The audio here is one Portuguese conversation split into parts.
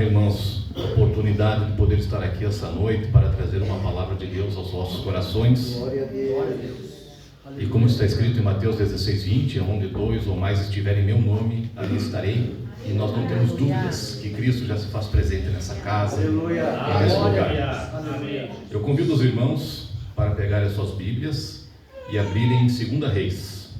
honra, irmãos, a oportunidade de poder estar aqui essa noite para trazer uma palavra de Deus aos vossos corações. Glória a Deus. E como está escrito em Mateus 16:20, onde dois ou mais estiverem em meu nome, ali estarei. E nós não temos dúvidas que Cristo já se faz presente nessa casa, nesse lugar. Eu convido os irmãos para pegarem as suas Bíblias e abrirem em 2 Reis,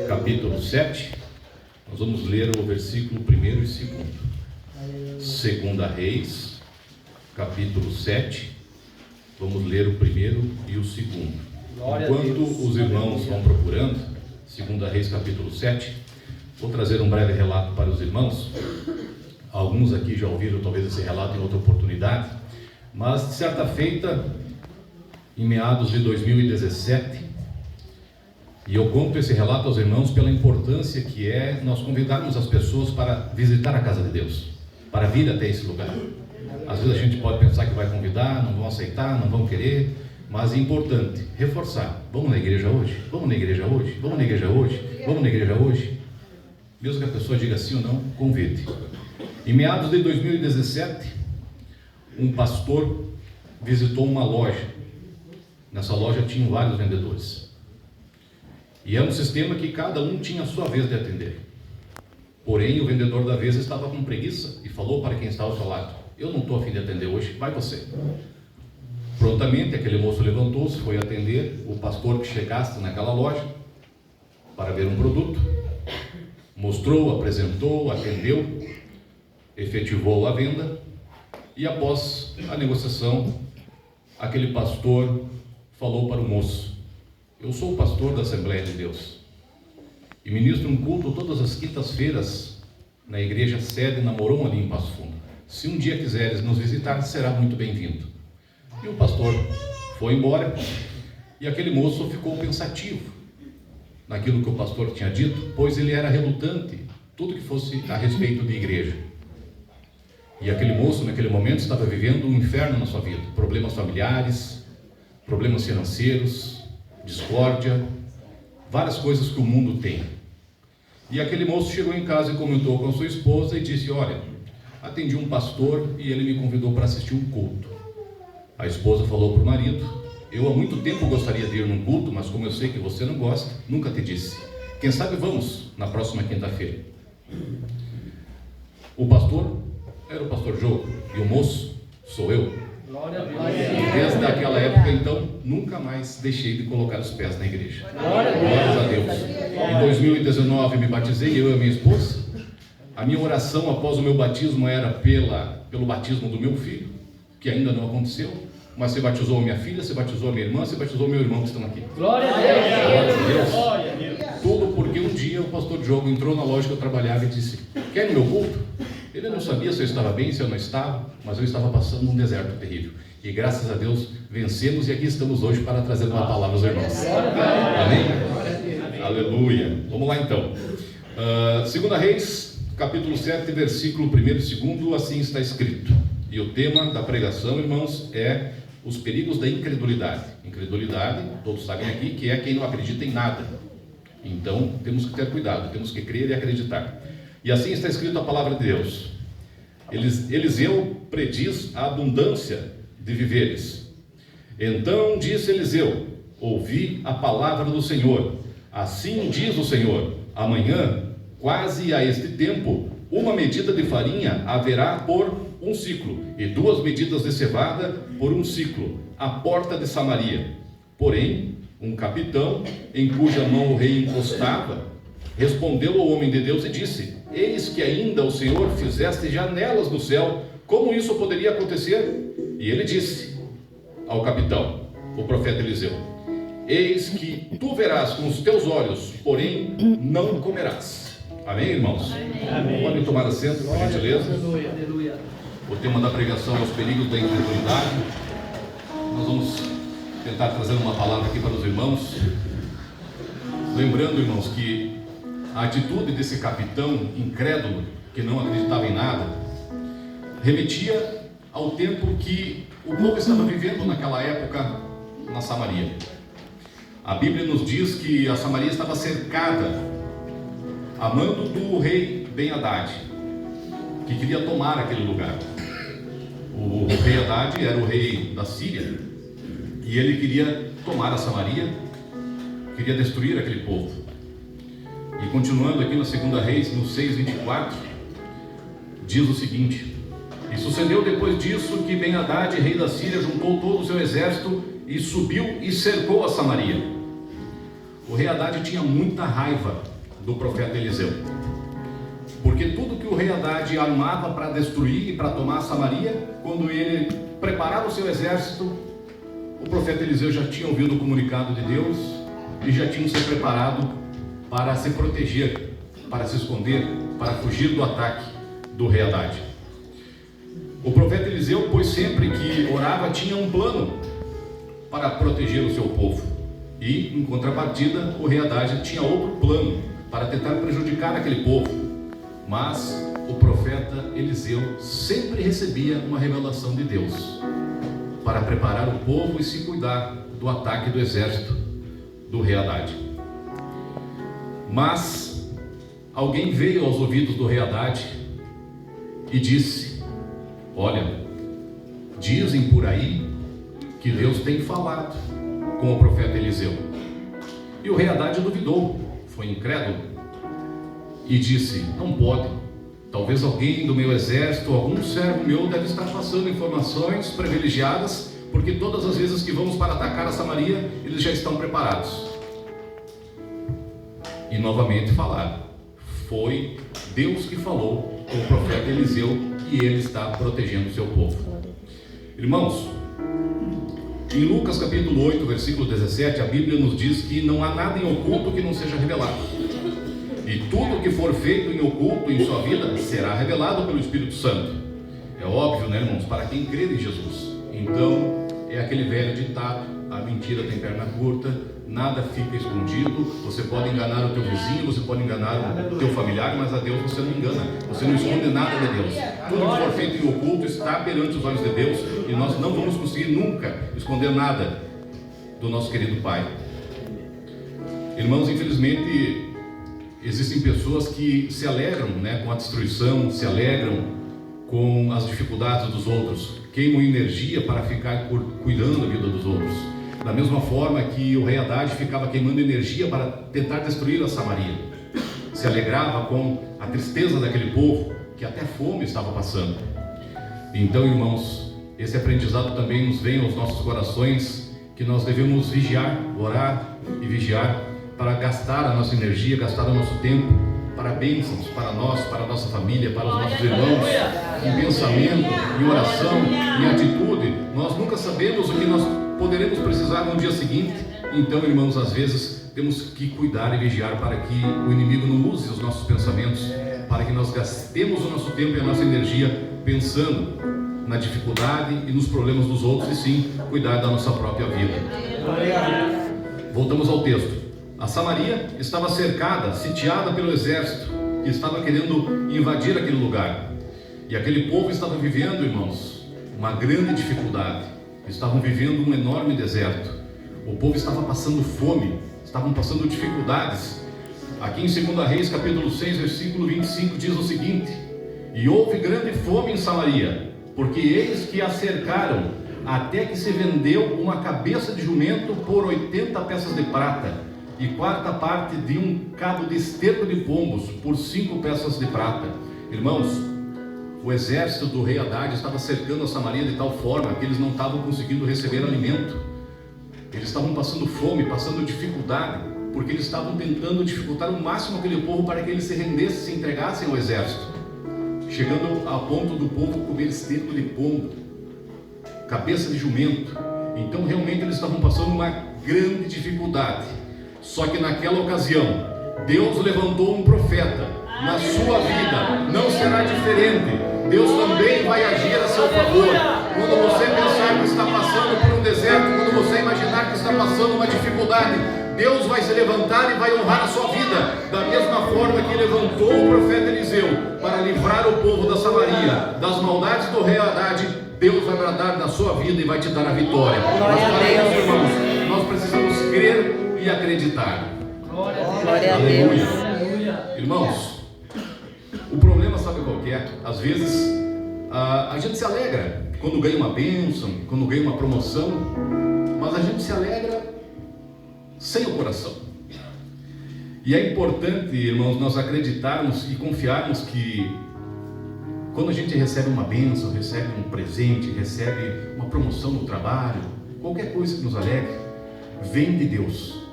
capítulo 7. Nós vamos ler o versículo 1 e 2. 2 Reis, capítulo 7. Vamos ler o 1 e o 2. Enquanto os irmãos vão procurando, 2 Reis, capítulo 7, vou trazer um breve relato para os irmãos. Alguns aqui já ouviram talvez esse relato em outra oportunidade, mas de certa feita, em meados de 2017, e eu conto esse relato aos irmãos pela importância que é nós convidarmos as pessoas para visitar a casa de Deus, para vir até esse lugar. Às vezes a gente pode pensar que vai convidar, não vão aceitar, não vão querer, mas é importante reforçar. Vamos na igreja hoje? Vamos na igreja hoje? Vamos na igreja hoje? Vamos na igreja hoje? Mesmo que a pessoa diga sim ou não, convide. Em meados de 2017, um pastor visitou uma loja. Nessa loja tinham vários vendedores. E era um sistema que cada um tinha a sua vez de atender. Porém, o vendedor da vez estava com preguiça e falou para quem estava ao seu lado: eu não estou a fim de atender hoje, vai você. Prontamente, aquele moço levantou-se, foi atender o pastor que chegasse naquela loja para ver um produto. Mostrou, apresentou, atendeu, efetivou a venda. E após a negociação, aquele pastor falou para o moço: eu sou o pastor da Assembleia de Deus e ministro um culto todas as quintas-feiras na igreja sede na Moron, ali em Passo Fundo. Se um dia quiseres nos visitar, será muito bem-vindo. E o pastor foi embora e aquele moço ficou pensativo naquilo que o pastor tinha dito, pois ele era relutante tudo que fosse a respeito de igreja. E aquele moço naquele momento estava vivendo um inferno na sua vida, problemas familiares, problemas financeiros, discórdia, várias coisas que o mundo tem. E aquele moço chegou em casa e comentou com a sua esposa e disse: olha, atendi um pastor e ele me convidou para assistir um culto. A esposa falou para o marido: eu há muito tempo gostaria de ir num culto, mas como eu sei que você não gosta, nunca te disse. Quem sabe vamos na próxima quinta-feira. O pastor era o pastor João e o moço sou eu. Desde aquela época, então, nunca mais deixei de colocar os pés na igreja. Glórias a Deus. Em 2019 me batizei, eu e a minha esposa. A minha oração após o meu batismo era pelo batismo do meu filho, que ainda não aconteceu, mas se batizou a minha filha, se batizou a minha irmã, se batizou o meu irmão que estão aqui. Glória a Deus. Glória a Deus. Tudo porque um dia o pastor Diogo entrou na loja que eu trabalhava e disse: quer ir no meu culto? Ele não sabia se eu estava bem, se eu não estava, mas eu estava passando um deserto terrível. E graças a Deus vencemos e aqui estamos hoje para trazer uma palavra aos irmãos. Amém? Aleluia. Vamos lá então. 2 Reis, capítulo 7, versículo 1 e 2, assim está escrito. E o tema da pregação, irmãos, é os perigos da incredulidade. Incredulidade, todos sabem aqui, que é quem não acredita em nada. Então, temos que ter cuidado, temos que crer e acreditar. E assim está escrito a palavra de Deus. Eliseu prediz a abundância de viveres. Então disse Eliseu: ouvi a palavra do Senhor. Assim diz o Senhor: amanhã, quase a este tempo, uma medida de farinha haverá por um ciclo, e 2 medidas de cevada por um ciclo, à porta de Samaria. Porém, um capitão, em cuja mão o rei encostava, respondeu ao homem de Deus e disse: eis que ainda o Senhor fizeste janelas no céu, como isso poderia acontecer? E ele disse ao capitão, o profeta Eliseu: eis que tu verás com os teus olhos, porém não comerás. Amém, irmãos? Amém. Podem tomar assento, por gentileza. Aleluia. O tema da pregação é os perigos da incredulidade. Nós vamos tentar trazer uma palavra aqui para os irmãos. Lembrando, irmãos, que a atitude desse capitão incrédulo, que não acreditava em nada, remetia ao tempo que o povo estava vivendo naquela época na Samaria. A Bíblia nos diz que a Samaria estava cercada a mando do rei Ben-Hadad. que queria tomar aquele lugar. O rei Hadad era o rei da Síria e ele queria tomar a Samaria, queria destruir aquele povo. E continuando aqui na 2 Reis, no 6:24, diz o seguinte: e sucedeu depois disso que Ben-Hadad, rei da Síria, juntou todo o seu exército e subiu e cercou a Samaria. O rei Hadad tinha muita raiva do profeta Eliseu, porque tudo que o rei Hadad armava para destruir e para tomar a Samaria, quando ele preparava o seu exército, o profeta Eliseu já tinha ouvido o comunicado de Deus e já tinha se preparado para se proteger, para se esconder, para fugir do ataque do rei Hadad. O profeta Eliseu, pois sempre que orava, tinha um plano para proteger o seu povo. E, em contrapartida, o rei Hadad tinha outro plano para tentar prejudicar aquele povo. Mas o profeta Eliseu sempre recebia uma revelação de Deus para preparar o povo e se cuidar do ataque do exército do rei Hadad. Mas alguém veio aos ouvidos do rei Hadad e disse: olha, dizem por aí que Deus tem falado com o profeta Eliseu. E o rei Hadad duvidou, foi incrédulo e disse: não pode, talvez alguém do meu exército, algum servo meu deve estar passando informações privilegiadas, porque todas as vezes que vamos para atacar a Samaria, eles já estão preparados. E novamente falaram: foi Deus que falou com o profeta Eliseu e ele está protegendo o seu povo. Irmãos, em Lucas capítulo 8, versículo 17, a Bíblia nos diz que não há nada em oculto que não seja revelado. E tudo que for feito em oculto em sua vida será revelado pelo Espírito Santo. É óbvio, né, irmãos, para quem crê em Jesus. Então, é aquele velho ditado: a mentira tem perna curta, nada fica escondido. Você pode enganar o teu vizinho, você pode enganar o teu familiar, mas a Deus você não engana, você não esconde nada de Deus. Tudo que for feito em oculto está perante os olhos de Deus, e nós não vamos conseguir nunca esconder nada do nosso querido Pai. Irmãos, infelizmente existem pessoas que se alegram, né, com a destruição, se alegram com as dificuldades dos outros, queimam energia para ficar cuidando da vida dos outros. Da mesma forma que o rei Hadad ficava queimando energia para tentar destruir a Samaria, se alegrava com a tristeza daquele povo que até fome estava passando. Então, irmãos, esse aprendizado também nos vem aos nossos corações, que nós devemos vigiar, orar e vigiar, para gastar a nossa energia, gastar o nosso tempo para bênçãos, para nós, para a nossa família, para os nossos irmãos, em pensamento, em oração, em atitude. Nós nunca sabemos o que nós poderemos precisar no dia seguinte. Então, irmãos, às vezes temos que cuidar e vigiar para que o inimigo não use os nossos pensamentos, para que nós gastemos o nosso tempo e a nossa energia pensando na dificuldade e nos problemas dos outros, e sim cuidar da nossa própria vida. Voltamos ao texto. A Samaria estava cercada, sitiada pelo exército que estava querendo invadir aquele lugar. E aquele povo estava vivendo, irmãos, uma grande dificuldade. Estavam vivendo um enorme deserto. O povo estava passando fome, estavam passando dificuldades. Aqui em 2 Reis, capítulo 6, versículo 25, diz o seguinte: e houve grande fome em Samaria, porque eles que a cercaram, até que se vendeu uma cabeça de jumento por 80 peças de prata, e quarta parte de um cabo de esterco de pombos por 5 peças de prata. Irmãos, o exército do rei Hadad estava cercando a Samaria de tal forma que eles não estavam conseguindo receber alimento. Eles estavam passando fome, passando dificuldade, porque eles estavam tentando dificultar o máximo aquele povo para que eles se rendessem, se entregassem ao exército, chegando a ponto do povo comer esterco de pombo, cabeça de jumento. Então realmente eles estavam passando uma grande dificuldade. Só que naquela ocasião, Deus levantou um profeta. Na sua vida não será diferente. Deus também vai agir a seu favor. Quando você pensar que está passando por um deserto, quando você imaginar que está passando uma dificuldade, Deus vai se levantar e vai honrar a sua vida. Da mesma forma que levantou o profeta Eliseu para livrar o povo da Samaria das maldades do rei Hadad, Deus vai bradar na sua vida e vai te dar a vitória. Mas para isso, irmãos, nós precisamos crer e acreditar. Glória a Deus. Irmãos, o problema, sabe qual que é? Às vezes a gente se alegra quando ganha uma bênção, quando ganha uma promoção, mas a gente se alegra sem o coração. E é importante, irmãos, nós acreditarmos e confiarmos que quando a gente recebe uma bênção, recebe um presente, recebe uma promoção no trabalho, qualquer coisa que nos alegre, vem de Deus,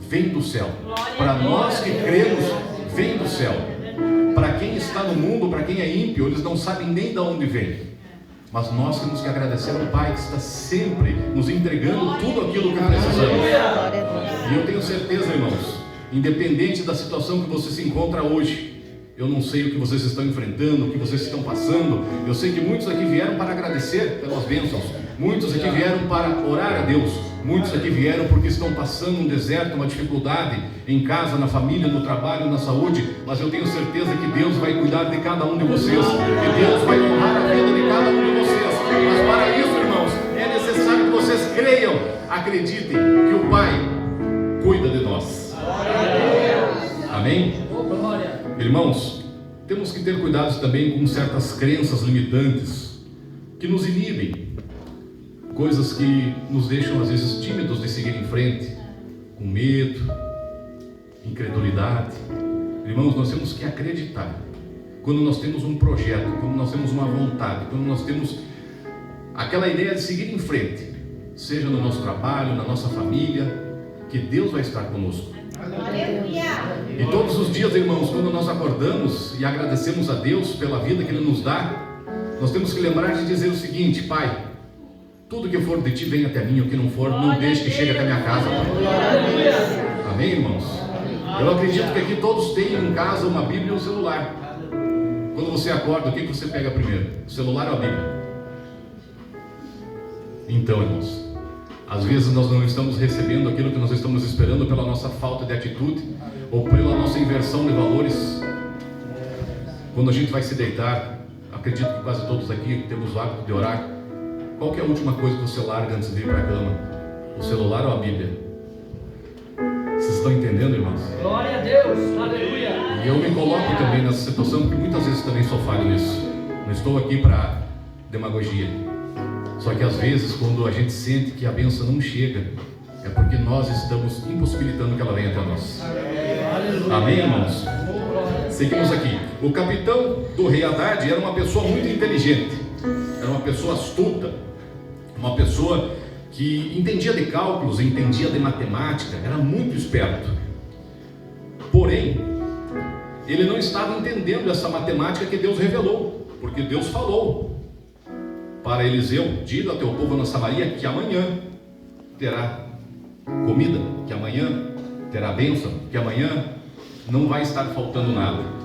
vem do céu. Para nós que cremos, vem do céu. Para quem está no mundo, para quem é ímpio, eles não sabem nem de onde vem. Mas nós temos que agradecer ao Pai que está sempre nos entregando tudo aquilo que precisamos. E eu tenho certeza, irmãos, independente da situação que você se encontra hoje, eu não sei o que vocês estão enfrentando, o que vocês estão passando. Eu sei que muitos aqui vieram para agradecer pelas bênçãos. Muitos aqui vieram para orar a Deus. Muitos aqui vieram porque estão passando um deserto, uma dificuldade em casa, na família, no trabalho, na saúde. Mas eu tenho certeza que Deus vai cuidar de cada um de vocês. Que Deus vai honrar a vida de cada um de vocês. Mas para isso, irmãos, é necessário que vocês creiam, acreditem que o Pai cuida de nós. Amém? Irmãos, temos que ter cuidado também com certas crenças limitantes que nos inibem, coisas que nos deixam às vezes tímidos de seguir em frente, com medo, incredulidade. Irmãos, nós temos que acreditar. Quando nós temos um projeto, quando nós temos uma vontade, quando nós temos aquela ideia de seguir em frente, seja no nosso trabalho, na nossa família, que Deus vai estar conosco. E todos os dias, irmãos, quando nós acordamos e agradecemos a Deus pela vida que Ele nos dá, nós temos que lembrar de dizer o seguinte: Pai, tudo que for de Ti vem até mim, o que não for, não deixe que chegue até minha casa, Pai. Amém, irmãos? Eu acredito que aqui todos têm em casa uma Bíblia e um celular. Quando você acorda, o que você pega primeiro? O celular ou a Bíblia? Então, irmãos, às vezes nós não estamos recebendo aquilo que nós estamos esperando pela nossa falta de atitude ou pela nossa inversão de valores. Quando a gente vai se deitar, acredito que quase todos aqui temos o hábito de orar. Qual que é a última coisa que você larga antes de ir para a cama? O celular ou a Bíblia? Vocês estão entendendo, irmãos? Glória a Deus, aleluia. E eu me coloco também nessa situação, porque muitas vezes também sou falho nisso. Não estou aqui para demagogia. Só que às vezes, quando a gente sente que a bênção não chega, é porque nós estamos impossibilitando que ela venha até nós. Amém, irmãos? Seguimos aqui. O capitão do rei Haddad era uma pessoa muito inteligente, era uma pessoa astuta, uma pessoa que entendia de cálculos, entendia de matemática, era muito esperto. Porém, ele não estava entendendo essa matemática que Deus revelou, porque Deus falou para Eliseu: diga ao teu povo na Samaria que amanhã terá comida, que amanhã terá bênção, que amanhã não vai estar faltando nada.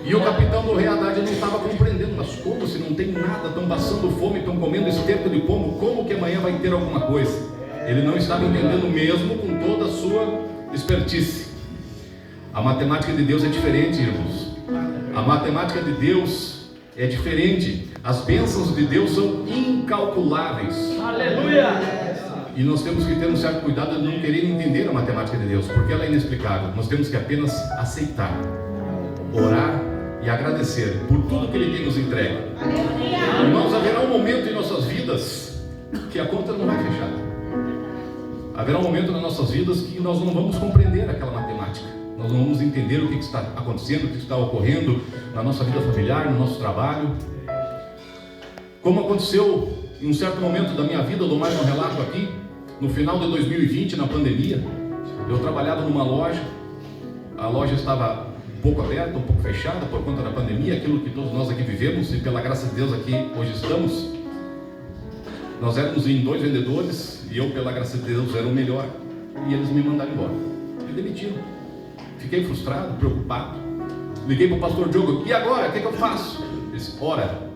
E o capitão do rei Haddad não estava compreendendo: mas como, se não tem nada, estão passando fome, estão comendo esterco de pombo, como que amanhã vai ter alguma coisa? Ele não estava entendendo mesmo com toda a sua expertise. A matemática de Deus é diferente, irmãos. A matemática de Deus é diferente. As bênçãos de Deus são incalculáveis. Aleluia! E nós temos que ter um certo cuidado de não querer entender a matemática de Deus, porque ela é inexplicável. Nós temos que apenas aceitar, orar e agradecer por tudo que Ele tem nos entregue. Irmãos, haverá um momento em nossas vidas que a conta não vai fechar. Haverá um momento nas nossas vidas que nós não vamos compreender aquela matemática. Nós não vamos entender o que está acontecendo, o que está ocorrendo na nossa vida familiar, no nosso trabalho. Como aconteceu em um certo momento da minha vida, eu dou mais um relato aqui. No final de 2020, na pandemia, eu trabalhava numa loja. A loja estava um pouco aberta, um pouco fechada por conta da pandemia, aquilo que todos nós aqui vivemos, e pela graça de Deus aqui hoje estamos. Nós éramos em 2 vendedores, e eu, pela graça de Deus, era o melhor, e eles me mandaram embora, me demitiram. Fiquei frustrado, preocupado. Liguei para o pastor Diogo: e agora, o que eu faço? Ele disse: ora,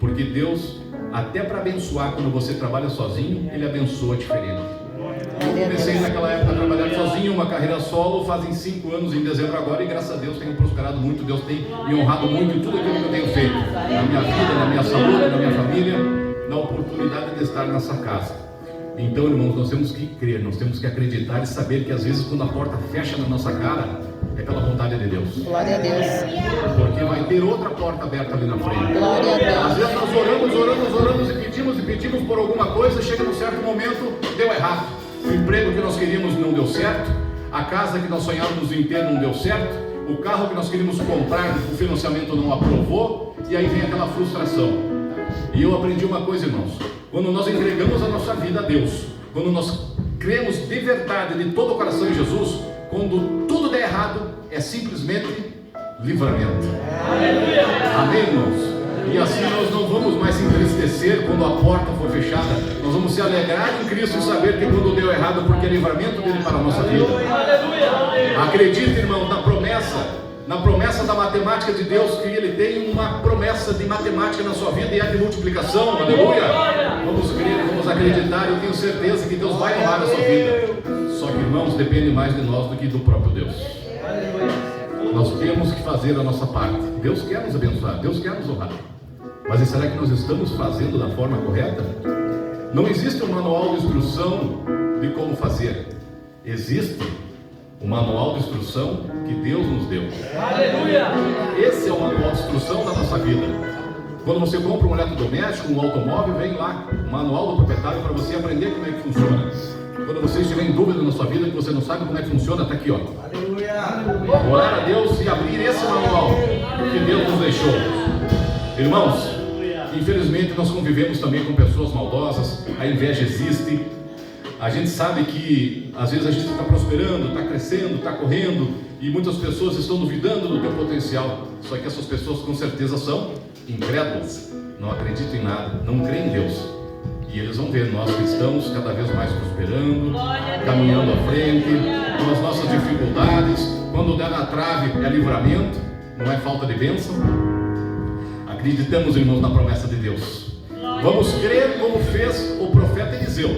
porque Deus, até para abençoar quando você trabalha sozinho, Ele abençoa diferente. Eu comecei naquela época a trabalhar sozinho, uma carreira solo, fazem 5 anos em dezembro agora, e graças a Deus tenho prosperado muito. Deus tem me honrado muito em tudo aquilo que eu tenho feito, na minha vida, na minha saúde, na minha família, na oportunidade de estar nessa casa. Então, irmãos, nós temos que crer, nós temos que acreditar e saber que às vezes quando a porta fecha na nossa cara, é pela vontade de Deus. Glória a Deus. Porque vai ter outra porta aberta ali na frente. Glória a Deus. Às vezes nós oramos e pedimos por alguma coisa, chega num certo momento, deu errado. O emprego que nós queríamos não deu certo, a casa que nós sonhávamos em ter não deu certo, o carro que nós queríamos comprar, o financiamento não aprovou, e aí vem aquela frustração. E eu aprendi uma coisa, irmãos: quando nós entregamos a nossa vida a Deus, quando nós cremos de verdade, de todo o coração em Jesus, quando tudo der errado, é simplesmente livramento. Amém, irmãos? E assim nós não vamos mais se entristecer quando a porta for fechada. Nós vamos se alegrar em Cristo e saber que quando deu errado, porque é livramento dele para a nossa vida. Acredite, irmão, na promessa da matemática de Deus, que Ele tem uma promessa de matemática na sua vida e é de multiplicação. Aleluia! Vamos crer, vamos acreditar. Eu tenho certeza que Deus vai honrar a sua vida. Só que, irmãos, depende mais de nós do que do próprio Deus. Nós temos que fazer a nossa parte. Deus quer nos abençoar, Deus quer nos honrar. Mas será que nós estamos fazendo da forma correta? Não existe um manual de instrução de como fazer. Existe o manual de instrução que Deus nos deu. Aleluia! Esse é o manual de instrução da nossa vida. Quando você compra um eletrodoméstico, um automóvel, vem lá o manual do proprietário para você aprender como é que funciona. Quando você estiver em dúvida na sua vida, que você não sabe como é que funciona, está aqui, ó. Aleluia! Orar a Deus e abrir esse manual que Deus nos deixou. Irmãos, infelizmente nós convivemos também com pessoas maldosas, a inveja existe. A gente sabe que às vezes a gente está prosperando, está crescendo, está correndo, e muitas pessoas estão duvidando do teu potencial. Só que essas pessoas com certeza são incrédulas, não acreditam em nada, não creem em Deus. E eles vão ver nós cristãos cada vez mais prosperando, caminhando à frente, com as nossas dificuldades. Quando der na trave é livramento, não é falta de bênção. Acreditamos, irmãos, na promessa de Deus. Vamos crer como fez o profeta Eliseu.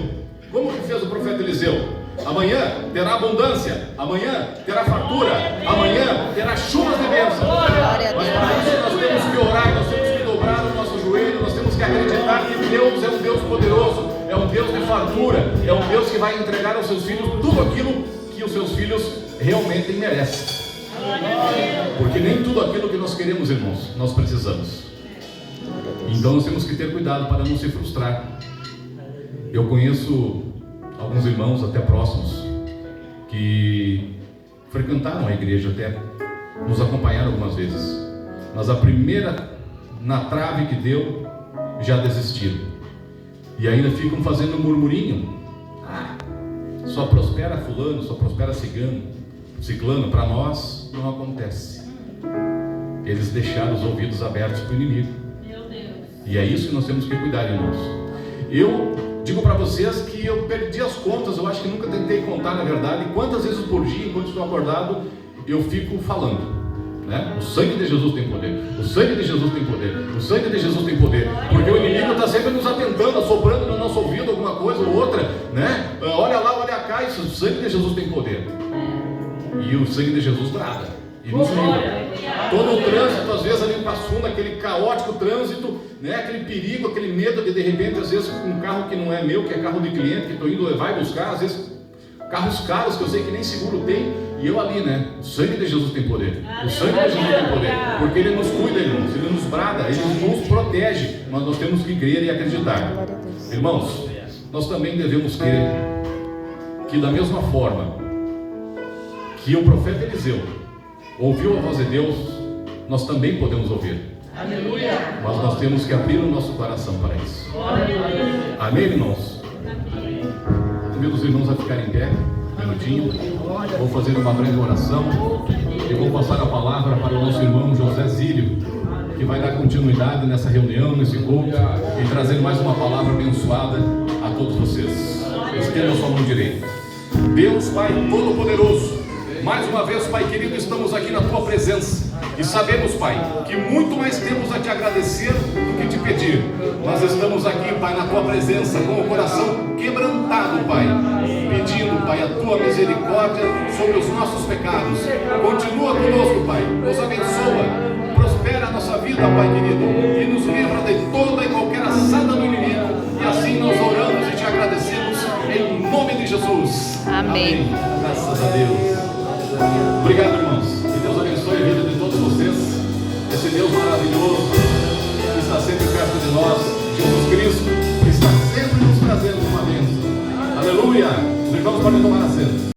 Como que fez o profeta Eliseu? Amanhã terá abundância, amanhã terá fartura, amanhã terá chuvas de bênção. Mas para isso nós temos que orar, nós temos que dobrar o nosso joelho, nós temos que acreditar que Deus é um Deus poderoso, é um Deus de fartura, é um Deus que vai entregar aos seus filhos tudo aquilo que os seus filhos realmente merecem. Porque nem tudo aquilo que nós queremos, irmãos, nós precisamos. Então nós temos que ter cuidado para não se frustrar. Eu conheço alguns irmãos até próximos que frequentaram a igreja, até nos acompanharam algumas vezes, mas a primeira na trave que deu, já desistiram e ainda ficam fazendo murmurinho. Só prospera fulano, só prospera ciclano. Para nós não acontece. Eles deixaram os ouvidos abertos para o inimigo. E é isso que nós temos que cuidar, irmãos. Eu digo para vocês que eu perdi as contas, eu acho que nunca tentei contar, na verdade, quantas vezes por dia, enquanto estou acordado, eu fico falando, né? O sangue de Jesus tem poder, o sangue de Jesus tem poder, o sangue de Jesus tem poder, porque o inimigo está sempre nos atentando, assoprando no nosso ouvido alguma coisa ou outra, né? Olha lá, olha cá, isso, o sangue de Jesus tem poder, e o sangue de Jesus brada. E nos livra. Todo o trânsito, às vezes ali em Passo Fundo, aquele caótico trânsito, né? Aquele perigo, aquele medo de repente, às vezes um carro que não é meu, que é carro de cliente, que estou indo levar e buscar, às vezes carros caros que eu sei que nem seguro tem, e eu ali, né? O sangue de Jesus tem poder. O sangue de Jesus tem poder, porque Ele nos cuida, irmãos, Ele nos brada, Ele nos protege, mas nós temos que crer e acreditar. Irmãos, nós também devemos crer que da mesma forma que o profeta Eliseu ouviu a voz de Deus, nós também podemos ouvir. Aleluia. Mas nós temos que abrir o nosso coração para isso. Aleluia. Amém, irmãos? Convido os irmãos a ficarem em pé, um minutinho. Vou fazer uma breve oração e vou passar a palavra para o nosso irmão José Zílio, que vai dar continuidade nessa reunião, nesse culto, e trazer mais uma palavra abençoada a todos vocês. Estenda a sua mão direita. Deus Pai Todo-Poderoso, mais uma vez, Pai querido, estamos aqui na Tua presença e sabemos, Pai, que muito mais temos a Te agradecer do que Te pedir. Nós estamos aqui, Pai, na Tua presença com o coração quebrantado, Pai, pedindo, Pai, a Tua misericórdia sobre os nossos pecados. Continua conosco, Pai, nos abençoa, prospera a nossa vida, Pai querido, e nos livra de toda e qualquer assada do inimigo. E assim nós oramos e Te agradecemos Jesus. Amém. Graças a Deus. Obrigado, irmãos. Que Deus abençoe a vida de todos vocês. Esse Deus maravilhoso que está sempre perto de nós, Jesus Cristo, que está sempre nos trazendo uma bênção. Aleluia. Os irmãos podem tomar assento.